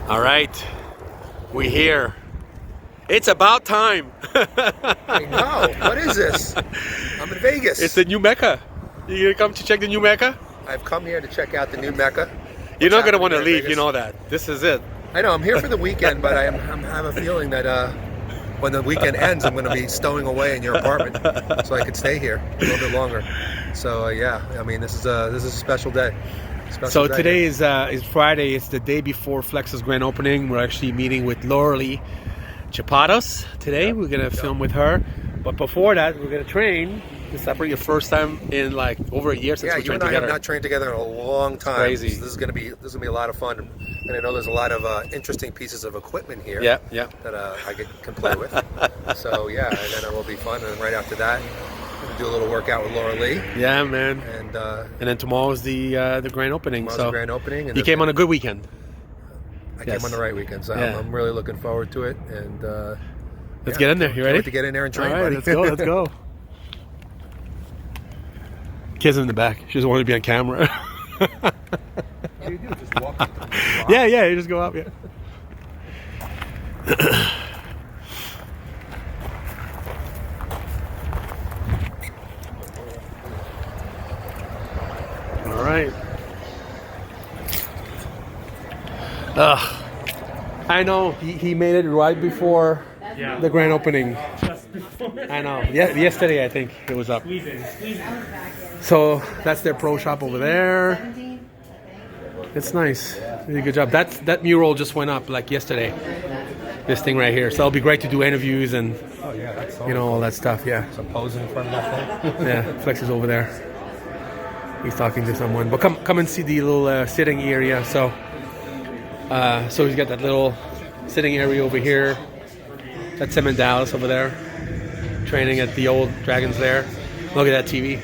All right, we're here. It's about time. I know. What is this? I'm in Vegas. It's the new Mecca. You gonna come to check the new Mecca? I've come here to check out the new Mecca. You're not gonna want to happening leave. in You know that. This is it. I know. I'm here for the weekend, but I have a feeling that when the weekend ends, I'm going to be stowing away in your apartment, so I could stay here a little bit longer. So yeah, I mean, this is a special day. So today is Friday. It's the day before Flex's grand opening. We're actually meeting with Lauralie Chapados today. Yep. We're gonna film with her. But before that, we're gonna train. This is your first time in like over a year since we trained together. Yeah, you and I have not trained together in a long time. Crazy. So this is gonna be a lot of fun, and I know there's a lot of interesting pieces of equipment here. Yeah. That I can play with. So yeah, and then it will be fun. And right after that, I'm gonna do a little workout with Lauralie. Yeah, man. And then tomorrow's the grand opening. Tomorrow's the grand opening. And you came on a good weekend. I came on the right weekend, so Yeah. I'm really looking forward to it. And let's get in there. You ready? To get in there and train, All right, buddy. let's go. Let's go. Kids in the back. She doesn't want to be on camera. What do you do? Just walk into the rock? Yeah. You just go up. Yeah. All right. I know he made it right before the grand opening. I know. Yeah, yesterday I think it was up. So that's their pro shop over there. It's nice. They did a good job. That mural just went up like yesterday. This thing right here. So it'll be great to do interviews and That's all that stuff. Yeah. some posing in front of that thing. Yeah. Flex is over there. He's talking to someone. But come and see the little sitting area. So he's got that little sitting area over here. That's him in Dallas over there, training at the old Dragon's Lair. Look at that TV.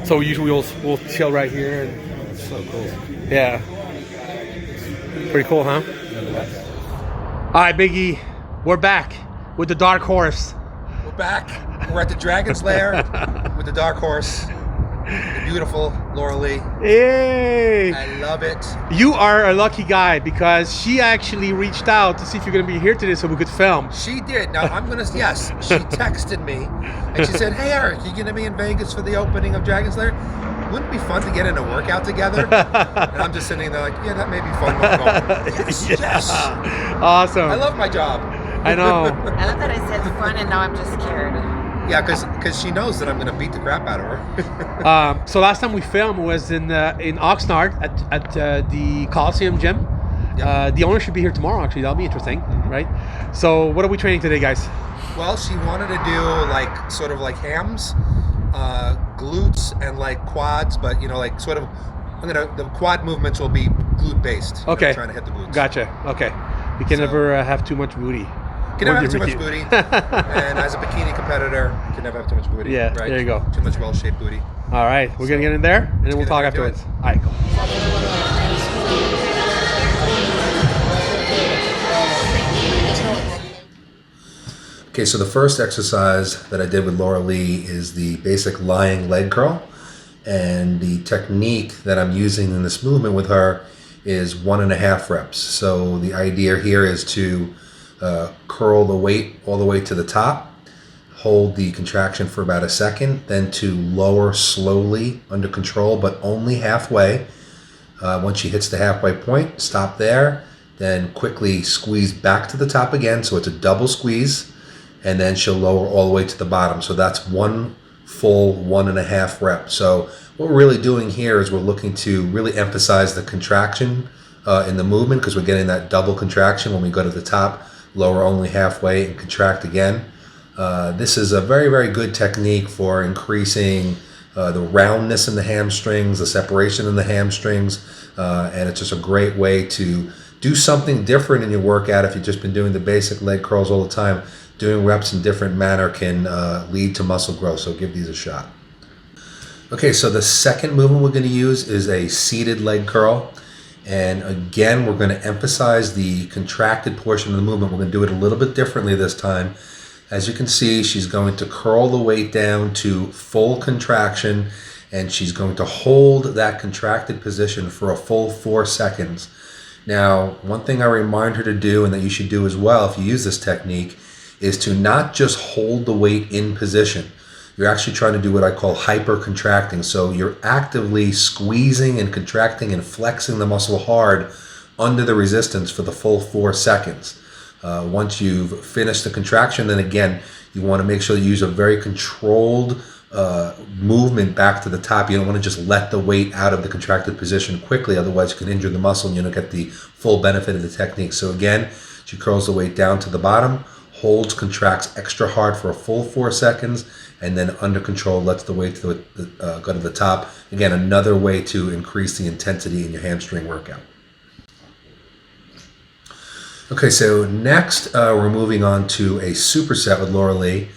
So usually we'll chill right here. And, So cool. yeah. Pretty cool, huh? All right, Biggie. We're back with the Dark Horse. We're back. We're at the Dragon's Lair with the Dark Horse. The beautiful Lauralie. Hey! I love it. You are a lucky guy because she actually reached out to see if you're going to be here today so we could film. She did. Now yes. She texted me and she said, "Hey Eric, you gonna be in Vegas for the opening of Dragon's Lair? Wouldn't it be fun to get in a workout together?" And I'm just sitting there like, "Yeah, that may be fun." Yes. Awesome. I love my job. I know. I love that I said fun and now I'm just scared. Yeah, because she knows that I'm gonna beat the crap out of her. So last time we filmed was in Oxnard at the Coliseum gym. Yep. The owner should be here tomorrow. Actually, that'll be interesting, right? So what are we training today, guys? Well, she wanted to do sort of like hams, glutes, and like quads, but the quad movements will be glute based. Okay. Trying to hit the glutes. Gotcha. Okay. You can never have too much booty. You can never have too much booty. And as a bikini competitor, you can never have too much booty. Yeah, right? there you go. Too much well-shaped booty. All right, we're gonna get in there, and then we'll talk get in there, afterwards. All right, go. Okay, so the first exercise that I did with Lauralie is the basic lying leg curl. And the technique that I'm using in this movement with her is 1.5 reps. So the idea here is to curl the weight all the way to the top, hold the contraction for about a second, then to lower slowly under control, but only halfway. Once she hits the halfway point, stop there, then quickly squeeze back to the top again. So it's a double squeeze, and then she'll lower all the way to the bottom. So that's one full 1.5 reps. So what we're really doing here is we're looking to really emphasize the contraction in the movement, because we're getting that double contraction when we go to the top, lower only halfway and contract again. This is a very, very good technique for increasing the roundness in the hamstrings, the separation in the hamstrings, and it's just a great way to do something different in your workout. If you've just been doing the basic leg curls all the time, doing reps in different manner can lead to muscle growth, so give these a shot. Okay, so the second movement we're going to use is a seated leg curl. And again, we're going to emphasize the contracted portion of the movement. We're going to do it a little bit differently this time. As you can see, she's going to curl the weight down to full contraction, and she's going to hold that contracted position for a full 4 seconds. Now, one thing I remind her to do, and that you should do as well if you use this technique, is to not just hold the weight in position. You're actually trying to do what I call hyper contracting. So you're actively squeezing and contracting and flexing the muscle hard under the resistance for the full 4 seconds. Once you've finished the contraction, then again, you want to make sure you use a very controlled movement back to the top. You don't want to just let the weight out of the contracted position quickly, otherwise you can injure the muscle and you don't get the full benefit of the technique. So again, she curls the weight down to the bottom, holds, contracts extra hard for a full 4 seconds, and then under control lets the weight go to the top. Again, another way to increase the intensity in your hamstring workout. Okay, so next we're moving on to a superset with Lauralie.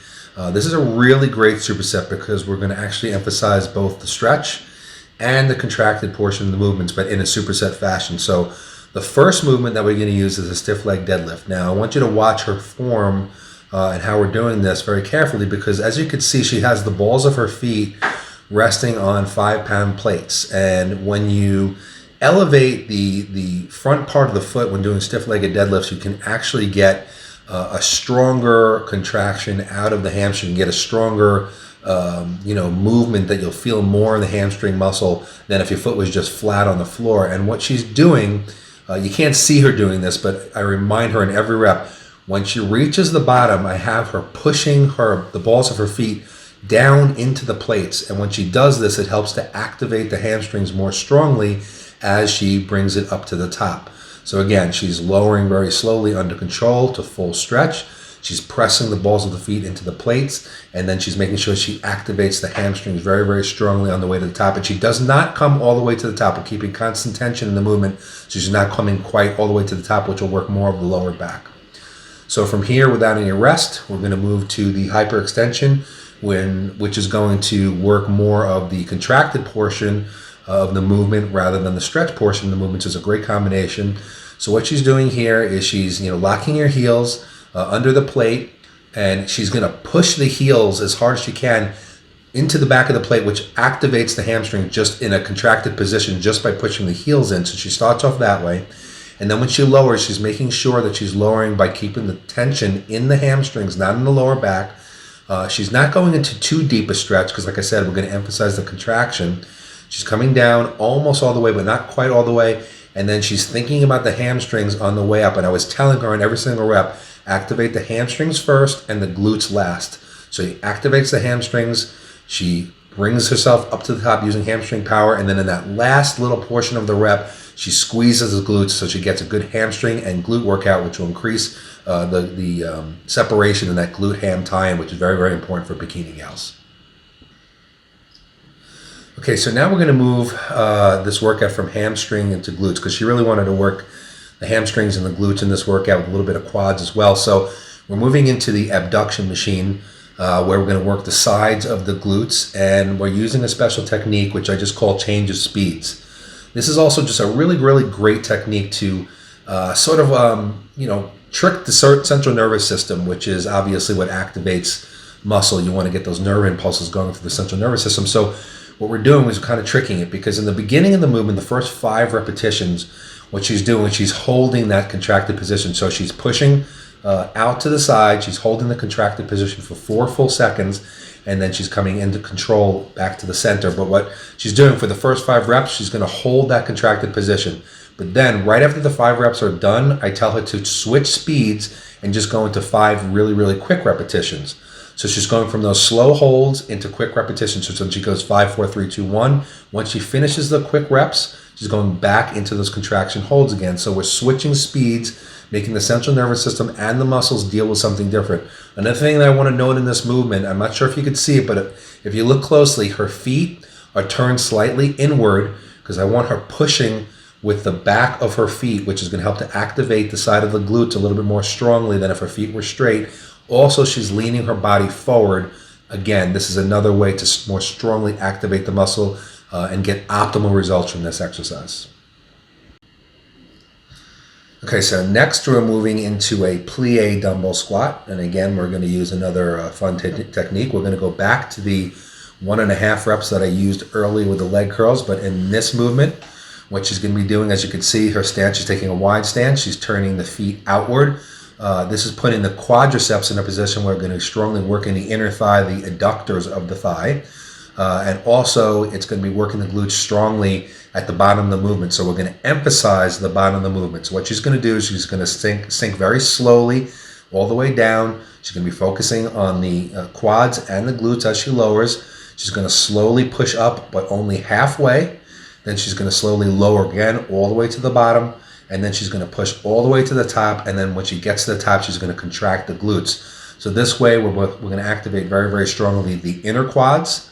This is a really great superset because we're going to actually emphasize both the stretch and the contracted portion of the movements, but in a superset fashion. So the first movement that we're going to use is a stiff leg deadlift. Now, I want you to watch her form and how we're doing this very carefully, because as you can see, she has the balls of her feet resting on 5-pound plates. And when you elevate the front part of the foot when doing stiff-legged deadlifts, you can actually get a stronger contraction out of the hamstring, get a stronger movement that you'll feel more in the hamstring muscle than if your foot was just flat on the floor. And what she's doing, you can't see her doing this, but I remind her in every rep, when she reaches the bottom, I have her pushing the balls of her feet down into the plates. And when she does this, it helps to activate the hamstrings more strongly as she brings it up to the top. So again, she's lowering very slowly under control to full stretch. She's pressing the balls of the feet into the plates, and then she's making sure she activates the hamstrings very, very strongly on the way to the top. And she does not come all the way to the top. We're keeping constant tension in the movement, so she's not coming quite all the way to the top, which will work more of the lower back. So from here, without any rest, we're going to move to the hyperextension, which is going to work more of the contracted portion of the movement rather than the stretch portion of the movement. So it's a great combination. So what she's doing here is she's locking her heels under the plate, and she's going to push the heels as hard as she can into the back of the plate, which activates the hamstring just in a contracted position just by pushing the heels in. So she starts off that way. And then when she lowers, she's making sure that she's lowering by keeping the tension in the hamstrings, not in the lower back. She's not going into too deep a stretch because, like I said, we're going to emphasize the contraction. She's coming down almost all the way, but not quite all the way. And then she's thinking about the hamstrings on the way up. And I was telling her in every single rep, activate the hamstrings first and the glutes last. So she activates the hamstrings. She brings herself up to the top using hamstring power. And then in that last little portion of the rep, she squeezes the glutes so she gets a good hamstring and glute workout, which will increase the separation in that glute ham tie-in, which is very, very important for bikini gals. Okay, so now we're going to move this workout from hamstring into glutes, because she really wanted to work the hamstrings and the glutes in this workout with a little bit of quads as well. So we're moving into the abduction machine, where we're going to work the sides of the glutes, and we're using a special technique which I just call change of speeds. This is also just a really, really great technique to trick the central nervous system, which is obviously what activates muscle. You want to get those nerve impulses going through the central nervous system. So what we're doing is kind of tricking it, because in the beginning of the movement, the first 5 repetitions, what she's doing, she's holding that contracted position. So she's pushing out to the side, she's holding the contracted position for 4 full seconds, and then she's coming into control back to the center. But what she's doing for the first 5 reps, she's going to hold that contracted position. But then right after the 5 reps are done, I tell her to switch speeds and just go into 5 really, really quick repetitions. So she's going from those slow holds into quick repetitions. So she goes 5, 4, 3, 2, 1. Once she finishes the quick reps, she's going back into those contraction holds again. So we're switching speeds, making the central nervous system and the muscles deal with something different. Another thing that I want to note in this movement, I'm not sure if you could see it, but if you look closely, her feet are turned slightly inward, because I want her pushing with the back of her feet, which is going to help to activate the side of the glutes a little bit more strongly than if her feet were straight. Also, she's leaning her body forward. Again, this is another way to more strongly activate the muscle and get optimal results from this exercise. Okay, so next we're moving into a plie dumbbell squat. And again, we're going to use another fun technique. We're going to go back to the 1.5 reps that I used early with the leg curls. But in this movement, What she's going to be doing, as you can see, her stance, she's taking a wide stance. She's turning the feet outward. This is putting the quadriceps in a position where we're going to strongly work in the inner thigh, the adductors of the thigh. And also, it's going to be working the glutes strongly at the bottom of the movement. So we're going to emphasize the bottom of the movement. So what she's going to do is she's going to sink very slowly all the way down. She's going to be focusing on the quads and the glutes as she lowers. She's going to slowly push up, but only halfway. Then she's going to slowly lower again all the way to the bottom. And then she's going to push all the way to the top. And then when she gets to the top, she's going to contract the glutes. So this way, we're going to activate very, very strongly the inner quads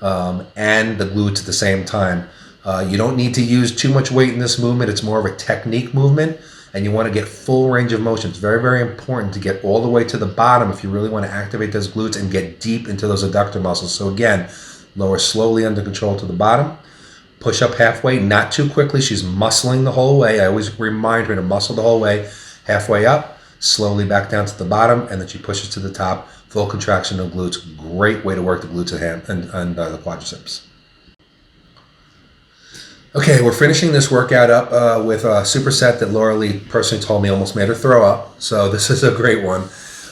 and the glutes at the same time. You don't need to use too much weight in this movement. It's more of a technique movement. And you want to get full range of motion. It's very, very important to get all the way to the bottom if you really want to activate those glutes and get deep into those adductor muscles. So again, lower slowly under control to the bottom. Push up halfway, not too quickly. She's muscling the whole way. I always remind her to muscle the whole way. Halfway up, slowly back down to the bottom, and then she pushes to the top. Full contraction of glutes. Great way to work the glutes and the quadriceps. Okay, we're finishing this workout up with a superset that Lauralie personally told me almost made her throw up. So this is a great one.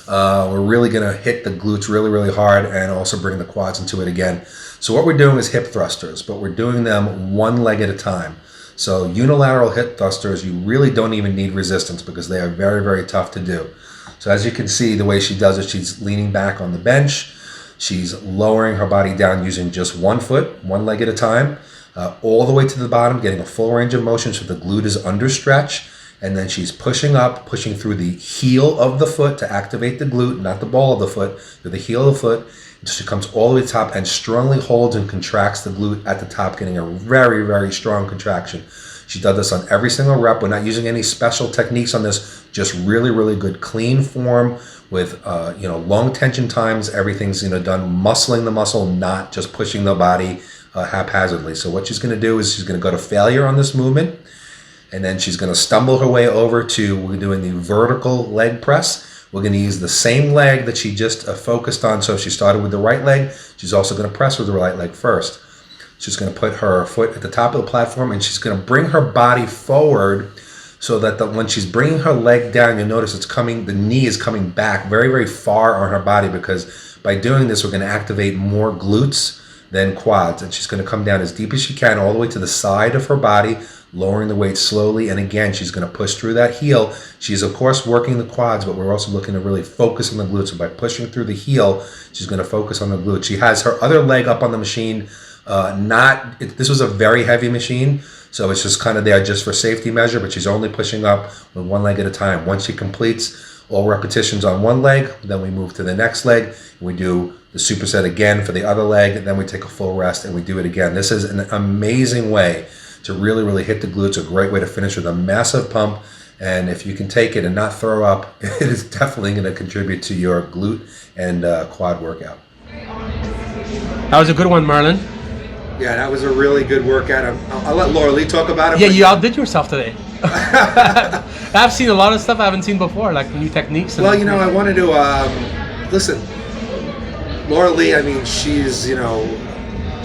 We're really going to hit the glutes really, really hard and also bring the quads into it again. So what we're doing is hip thrusters, but we're doing them one leg at a time. So unilateral hip thrusters, you really don't even need resistance because they are very, very tough to do. So as you can see, the way she does it, she's leaning back on the bench. She's lowering her body down using just one foot, one leg at a time, all the way to the bottom, getting a full range of motion so the glute is under stretch. And then she's pushing up, pushing through the heel of the foot to activate the glute, not the ball of the foot, through the heel of the foot. She comes all the way to the top and strongly holds and contracts the glute at the top, getting a very, very strong contraction. She does this on every single rep. We're not using any special techniques on this, just really, really good clean form with long tension times. Everything's done muscling the muscle, not just pushing the body haphazardly. So what she's going to do is she's going to go to failure on this movement, and then she's going to stumble her way over to, we're doing the vertical leg press. We're going to use the same leg that she just focused on. So if she started with the right leg, she's also going to press with the right leg first. She's going to put her foot at the top of the platform, and she's going to bring her body forward so that when she's bringing her leg down, you'll notice the knee is coming back very, very far on her body, because by doing this, we're going to activate more glutes than quads. And she's going to come down as deep as she can all the way to the side of her body, lowering the weight slowly. And again, she's going to push through that heel. She's, of course, working the quads, but we're also looking to really focus on the glutes. So by pushing through the heel, she's going to focus on the glutes. She has her other leg up on the machine. This was a very heavy machine, so it's just kind of there just for safety measure, but she's only pushing up with one leg at a time. Once she completes all repetitions on one leg, then we move to the next leg. We do the superset again for the other leg, and then we take a full rest and we do it again. This is an amazing way to really, really hit the glutes, a great way to finish with a massive pump. And if you can take it and not throw up, it is definitely going to contribute to your glute and quad workout. That was a good one, Merlin. Yeah, that was a really good workout. I'll let Lauralie talk about it. Yeah, you outdid yourself today. I've seen a lot of stuff I haven't seen before, like new techniques. Well, I wanted to listen. Lauralie, I mean, she's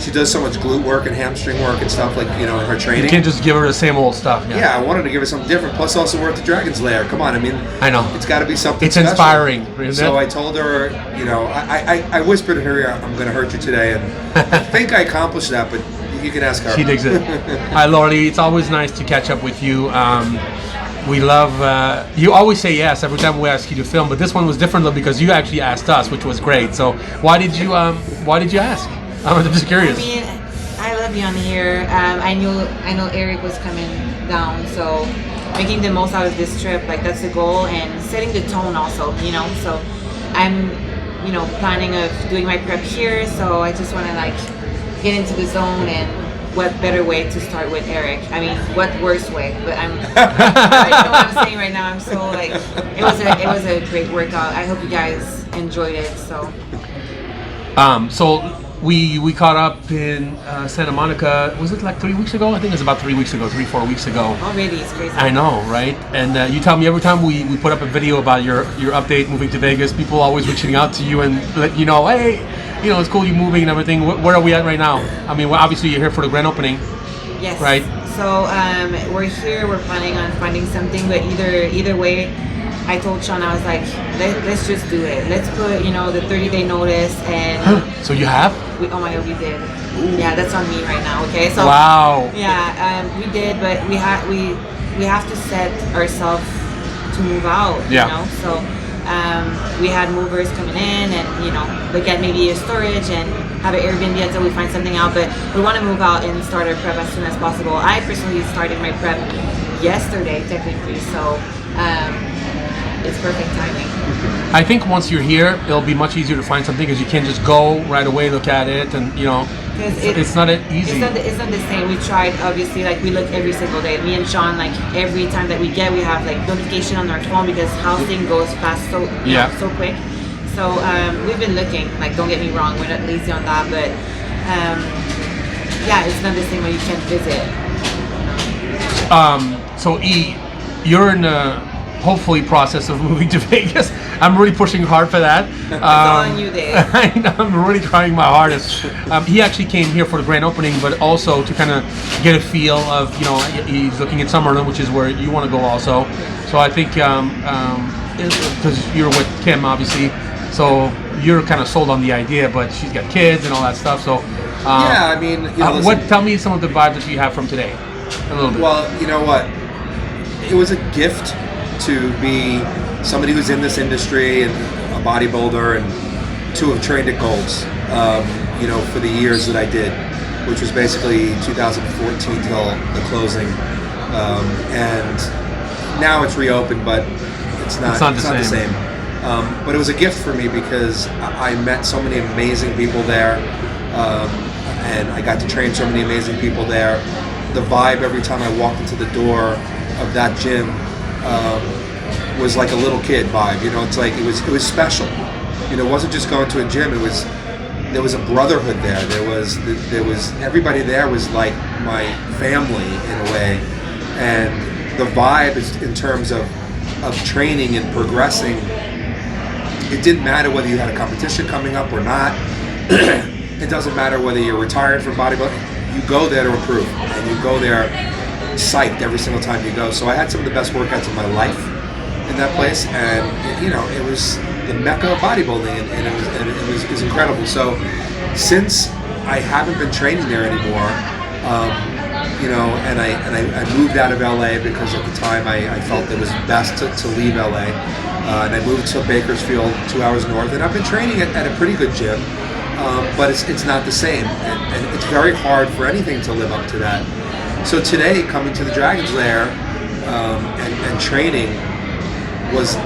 she does so much glute work and hamstring work and stuff, like in her training. You can't just give her the same old stuff. Yeah, I wanted to give her something different. Plus, also we're at the Dragon's Lair. Come on, I mean, I know it's got to be something. It's special. inspiring. So I told her, I whispered to her, I'm going to hurt you today, and I think I accomplished that. But you can ask her. She digs it. Hi, Lauralie. It's always nice to catch up with you. We love. You always say yes every time we ask you to film, but this one was different though, because you actually asked us, which was great. So why did you ask? I'm just curious. I mean, I love you on here. I know Eric was coming down, so making the most out of this trip, like that's the goal, and setting the tone also, So I'm, planning of doing my prep here, so I just want to get into the zone, and what better way to start with Eric? I mean, what worse way? But I know what I'm saying right now. I'm so it was a great workout. I hope you guys enjoyed it. So. So we caught up in Santa Monica. Was it like 3 weeks ago? I think it was about 3 weeks ago, 4 weeks ago. Already, it's crazy. I know, right? And you tell me every time we put up a video about your update moving to Vegas, people always reaching out to you and let you know, hey, it's cool you moving and everything. Where are we at right now? I mean, obviously you're here for the grand opening. Yes. Right. So So we're here. We're planning on finding something, but either way, I told Sean, I was like, let's just do it. Let's put, you know, the 30-day notice and. So you have? Oh my God, we did. Ooh. Yeah, that's on me right now. Okay, so. Wow. Yeah, we did, but we have to set ourselves to move out. Yeah. You know, so we had movers coming in, and you know, look at maybe a storage and have an Airbnb until we find something out. But we want to move out and start our prep as soon as possible. I personally started my prep yesterday, technically, so. It's perfect timing. I think once you're here, it'll be much easier to find something because you can just go right away, look at it, and you know, it's not easy. It's not the same. We tried, obviously, like we look every single day. Me and Sean, like every time that we have like notification on our phone because housing goes fast so so quick. So we've been looking. Like, don't get me wrong, we're not lazy on that, but yeah, it's not the same when you can't visit. So you're in the hopefully process of moving to Vegas. I'm really pushing hard for that. It's all on you, Dave. I'm really trying my hardest. He actually came here for the grand opening, but also to kind of get a feel of, you know, he's looking at Merlin, which is where you want to go also. So I think because you're with Kim, obviously, so you're kind of sold on the idea, but she's got kids and all that stuff. So yeah, I mean, you know, tell me some of the vibes that you have from today, a little bit. Well, you know what, it was a gift to be somebody who's in this industry and a bodybuilder and to have trained at Gold's, you know, for the years that I did, which was basically 2014 till the closing. And now it's reopened, but it's not the same. But it was a gift for me because I met so many amazing people there, and I got to train so many amazing people there. The vibe every time I walked into the door of that gym was like a little kid vibe, you know. It's like it was special, you know. It wasn't just going to a gym. There was a brotherhood there. There was everybody there was like my family in a way, and the vibe is in terms of training and progressing. It didn't matter whether you had a competition coming up or not. It doesn't matter whether you're retired from bodybuilding. You go there to improve, and you go there psyched every single time you go. So I had some of the best workouts of my life in that place, and you know, it was the mecca of bodybuilding, and it was incredible. So since I haven't been training there anymore, you know, and I moved out of LA because at the time I felt it was best to leave LA, and I moved to Bakersfield, 2 hours north, and I've been training at a pretty good gym, but it's not the same, and it's very hard for anything to live up to that. So today, coming to the Dragon's Lair and training was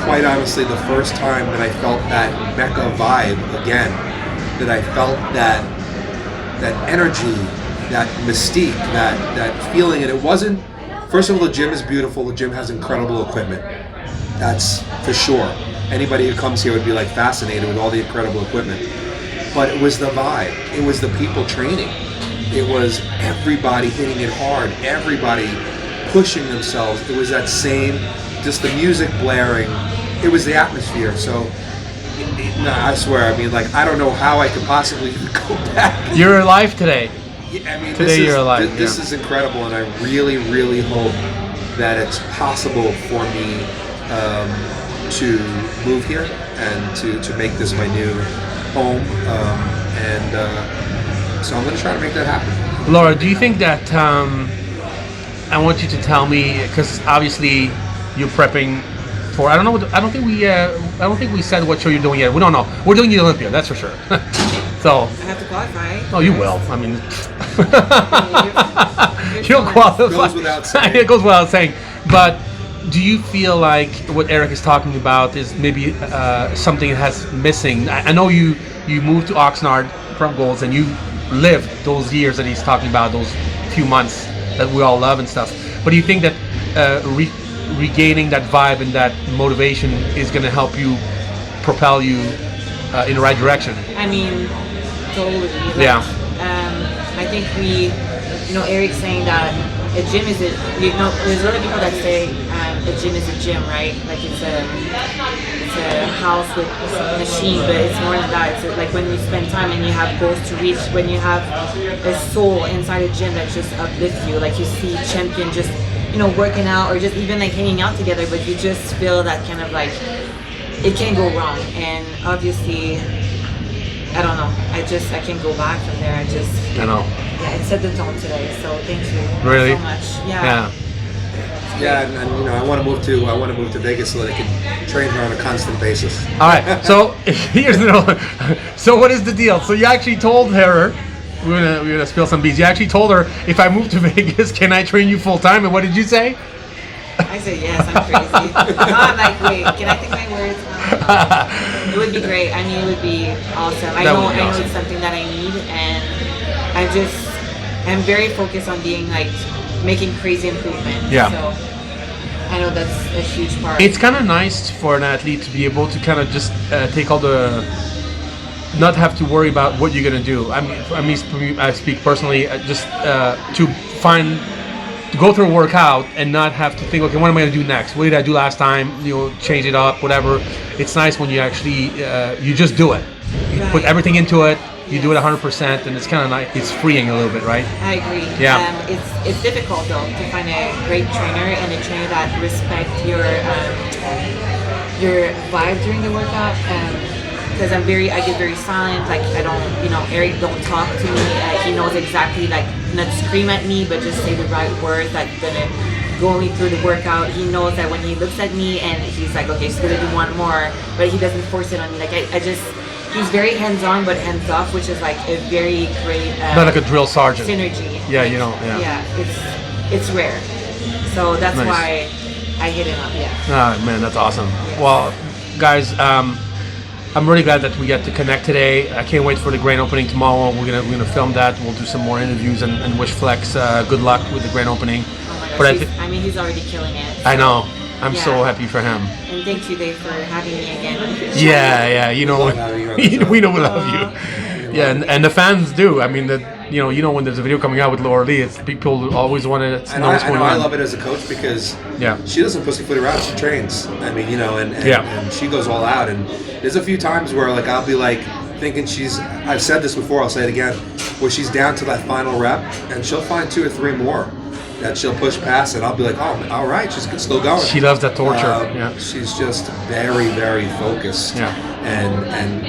quite honestly the first time that I felt that Mecca vibe again, that I felt that energy, that mystique, that feeling. And it wasn't, first of all, the gym is beautiful, the gym has incredible equipment, that's for sure. Anybody who comes here would be like fascinated with all the incredible equipment. But it was the vibe, it was the people training. It was everybody hitting it hard, everybody pushing themselves. It was that same, just the music blaring. It was the atmosphere. So, I swear, I mean, like, I don't know how I could possibly go back. You're alive today. Yeah, I mean, today you're alive. This is incredible, and I really, really hope that it's possible for me to move here and to make this my new home. So I'm going to try to make that happen. Laura, do you think that I want you to tell me, because obviously you're prepping for, I don't think we said what show you're doing yet. We don't know. We're doing the Olympia, that's for sure. So I have to qualify. Oh, you will. I mean, you'll qualify. Goes without saying. It goes without saying. But do you feel like what Eric is talking about is maybe something that's missing? I know you moved to Oxnard from Gold's and you lived those years that he's talking about, those few months that we all love and stuff. But do you think that regaining that vibe and that motivation is going to help you propel you in the right direction? I mean, totally. Like, yeah. I think Eric's saying that a gym is there's a lot of people that say a gym is a gym, right? Like it's a house with a machine, but it's more than that. It's like when you spend time and you have goals to reach, when you have a soul inside a gym that just uplifts you, like you see champion just, you know, working out or just even like hanging out together, but you just feel that kind of like, it can't go wrong. And obviously, I don't know, I can't go back from there. I know. Yeah, it set the tone today, so thank you Really? so much. Yeah. Yeah, and you know, I want to move to Vegas so that I can train her on a constant basis. All right. So here's the. So what is the deal? So you actually told her. We're gonna spill some beans. You actually told her, if I move to Vegas, can I train you full time? And what did you say? I said yes. I'm crazy. No, I'm like, wait, can I take my words? No. It would be great. I mean, it would be awesome. I know it's something that I need, and I'm very focused on being like making crazy improvement. Yeah. So I know that's a huge part. It's kind of nice for an athlete to be able to kind of just take all the, not have to worry about what you're gonna do. I mean, I speak personally, just to go through a workout and not have to think, okay, what am I gonna do next? What did I do last time? You know, change it up, whatever. It's nice when you actually you just do it. You put everything into it. You do it 100%, and it's kind of nice. It's freeing a little bit, right? I agree. Yeah. It's difficult though to find a great trainer and a trainer that respects your vibe during the workout. Because I get very silent. Like I don't, you know, Eric don't talk to me. He knows exactly, like, not scream at me, but just say the right words that gonna go me through the workout. He knows that when he looks at me and he's like, okay, she's gonna do one more, but he doesn't force it on me. Like he's very hands-on but hands-off, which is like a very great Not like a drill sergeant. synergy. Yeah, you know. Yeah. Yeah, it's rare. So that's Nice. why I hit him up. Yeah. Ah, man, that's awesome. Well, guys, I'm really glad that we got to connect today. I can't wait for the grand opening tomorrow. We're gonna film that. We'll do some more interviews and wish Flex good luck with the grand opening. Oh my gosh, I mean, he's already killing it. I know. I'm Yeah. so happy for him. And thank you, Dave, for having me again. Yeah, you know, we know we love you. Yeah, and the fans do. I mean, you know when there's a video coming out with Lauralie, it's people always want to know what's going on. I love it as a coach because Yeah. she doesn't pussyfoot around. She trains. I mean, you know, and she goes all out. And there's a few times where like I'll be like thinking I've said this before, I'll say it again, where she's down to that final rep, and she'll find 2 or 3 more that she'll push past, and I'll be like, oh, all right, she's still going. She loves that torture. Yeah. She's just very, very focused. Yeah. And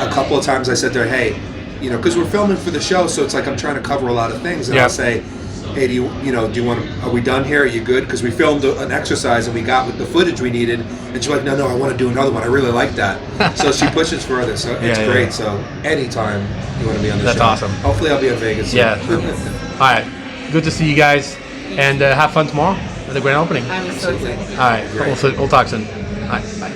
a couple of times I said to her, hey, you know, because we're filming for the show, so it's like I'm trying to cover a lot of things, and Yeah. I'll say, hey, do you want to, are we done here? Are you good? Because we filmed an exercise and we got with the footage we needed, and she's like, no, I want to do another one. I really like that. So she pushes further, so it's great. Yeah. So anytime you want to be on the show. That's awesome. Hopefully I'll be in Vegas soon. Yeah. All right. Good to see you guys, and have fun tomorrow at the grand opening. I'm so excited. All right. We'll talk soon. All right. Bye.